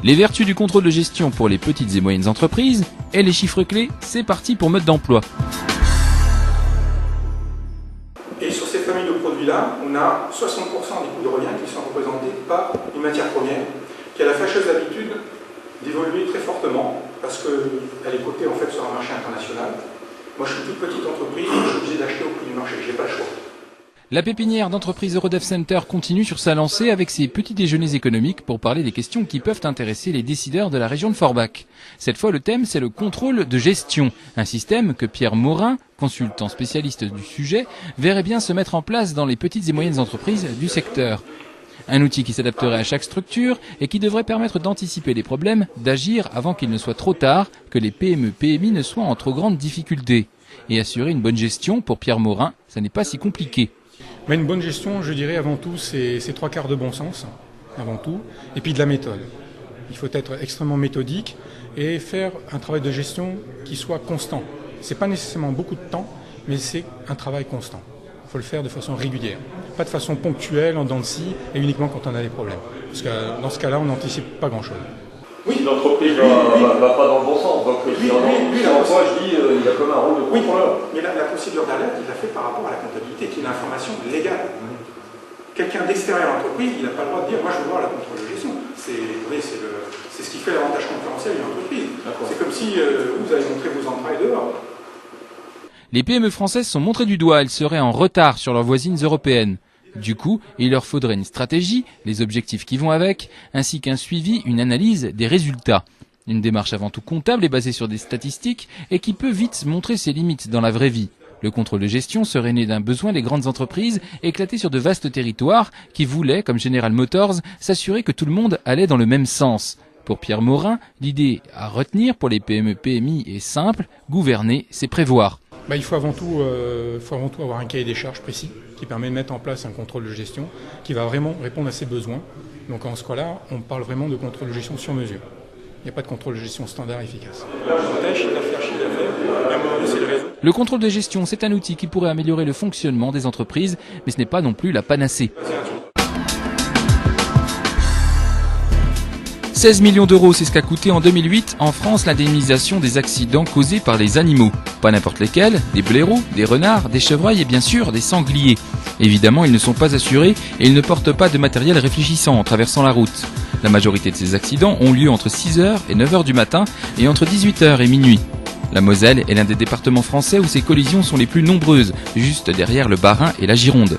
Les vertus du contrôle de gestion pour les petites et moyennes entreprises et les chiffres clés, c'est parti pour Mode d'emploi. Et sur ces familles de produits-là, on a 60% des coûts de revient qui sont représentés par une matière première qui a la fâcheuse habitude d'évoluer très fortement parce qu'elle est cotée en fait sur un marché international. Moi, je suis une toute petite entreprise, je suis obligé d'acheter au prix du marché, je n'ai pas le choix. La pépinière d'entreprise Eurodev Center continue sur sa lancée avec ses petits déjeuners économiques pour parler des questions qui peuvent intéresser les décideurs de la région de Forbach. Cette fois, le thème, c'est le contrôle de gestion, un système que Pierre Morin, consultant spécialiste du sujet, verrait bien se mettre en place dans les petites et moyennes entreprises du secteur. Un outil qui s'adapterait à chaque structure et qui devrait permettre d'anticiper les problèmes, d'agir avant qu'il ne soit trop tard, que les PME-PMI ne soient en trop grande difficulté. Et assurer une bonne gestion, pour Pierre Morin, ça n'est pas si compliqué. Mais une bonne gestion, je dirais avant tout, c'est 3/4 de bon sens, avant tout, et puis de la méthode. Il faut être extrêmement méthodique et faire un travail de gestion qui soit constant. C'est pas nécessairement beaucoup de temps, mais c'est un travail constant. Il faut le faire de façon régulière, pas de façon ponctuelle, en dents de scie, et uniquement quand on a des problèmes. Parce que dans ce cas-là, on n'anticipe pas grand-chose. Oui, l'entreprise va pas dans le bon sens. Donc, moi, je dis, il y a comme un rôle de contrôleur. Mais la procédure d'alerte, il l'a fait par rapport à la comptabilité, qui est une information légale. Quelqu'un d'extérieur à l'entreprise, il n'a pas le droit de dire « moi, je veux voir la contrôle de gestion ». C'est ce qui fait l'avantage concurrentiel d'une entreprise. C'est comme si vous avez montré vos entrailles dehors. Les PME françaises sont montrées du doigt, elles seraient en retard sur leurs voisines européennes. Du coup, il leur faudrait une stratégie, les objectifs qui vont avec, ainsi qu'un suivi, une analyse des résultats. Une démarche avant tout comptable et basée sur des statistiques et qui peut vite montrer ses limites dans la vraie vie. Le contrôle de gestion serait né d'un besoin des grandes entreprises éclatées sur de vastes territoires qui voulaient, comme General Motors, s'assurer que tout le monde allait dans le même sens. Pour Pierre Morin, l'idée à retenir pour les PME-PMI est simple, gouverner, c'est prévoir. Il faut avant tout avoir un cahier des charges précis qui permet de mettre en place un contrôle de gestion qui va vraiment répondre à ses besoins. Donc en ce cas-là, on parle vraiment de contrôle de gestion sur mesure. Il n'y a pas de contrôle de gestion standard efficace. Le contrôle de gestion, c'est un outil qui pourrait améliorer le fonctionnement des entreprises, mais ce n'est pas non plus la panacée. 16 millions d'euros, c'est ce qu'a coûté en 2008 en France l'indemnisation des accidents causés par les animaux. Pas n'importe lesquels, des blaireaux, des renards, des chevreuils et bien sûr des sangliers. Évidemment, ils ne sont pas assurés et ils ne portent pas de matériel réfléchissant en traversant la route. La majorité de ces accidents ont lieu entre 6h et 9h du matin et entre 18h et minuit. La Moselle est l'un des départements français où ces collisions sont les plus nombreuses, juste derrière le Bas-Rhin et la Gironde.